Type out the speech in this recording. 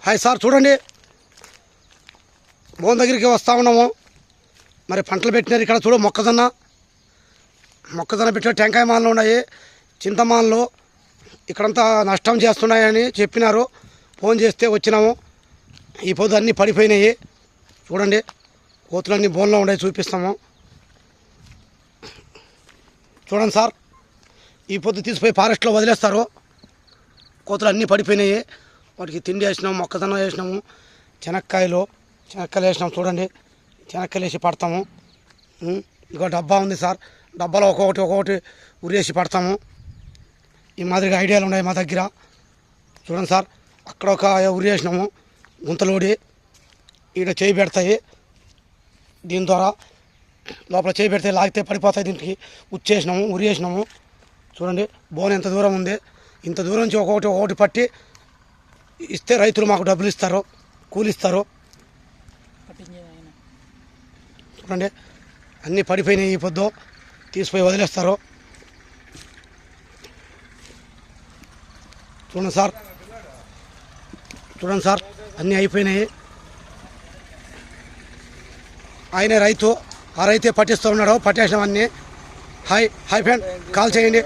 Hi sir, చూడండి bone దగ్గరికి వస్తూ ఉన్నాము. మరి పంటలు పెట్టినారు ఇక్కడ. చూడు, మొక్కజొన్న పెట్టిన టెంకాయ మానలు ఉన్నాయి, చింతమానలు ఇక్కడంతా నష్టం చేస్తున్నాయని చెప్పినారు. ఫోన్ చేస్తే వచ్చినాము. ఈ పొద్దు అన్నీ పడిపోయినాయి. చూడండి, కోతులన్నీ బోన్లో ఉన్నాయి, చూపిస్తాము. చూడండి సార్, ఈ పొద్దు తీసిపోయి ఫారెస్ట్లో వదిలేస్తారు. కోతులు అన్నీ పడిపోయినాయి. వాటికి తిండి వేసినాము, మొక్కజొన్న వేసినాము, శనక్కాయలు వేసినాము. చూడండి, శనక్కాయలు వేసి పడతాము. ఇంకో డబ్బా ఉంది సార్, డబ్బాలో ఒక్కొక్కటి ఉరేసి పడతాము. ఈ మాదిరిగా ఐడియాలు ఉన్నాయి మా దగ్గర. చూడండి సార్, అక్కడ ఒక ఉరేసినాము, గుంతలోడి ఈడ చేయి పెడతాయి. దీని ద్వారా లోపల చేయి పెడితే లాగితే పడిపోతాయి. దీనికి ఉచ్చేసినాము, ఉరేసినాము. చూడండి, బోన్ ఎంత దూరం ఉంది. ఇంత దూరం నుంచి ఒక్కొక్కటి పట్టి ఇస్తే రైతులు మాకు డబ్బులు ఇస్తారు, కూలిస్తారు. చూడండి, అన్నీ పడిపోయినాయి. ఈ పొద్దు తీసిపోయి వదిలేస్తారు. చూడండి సార్, అన్నీ అయిపోయినాయి. ఆయనే రైతు, ఆ రైతే పట్టిస్తూ ఉన్నాడు. పట్టేసినవన్నీ. హాయ్ ఫ్రెండ్, కాల్ చేయండి.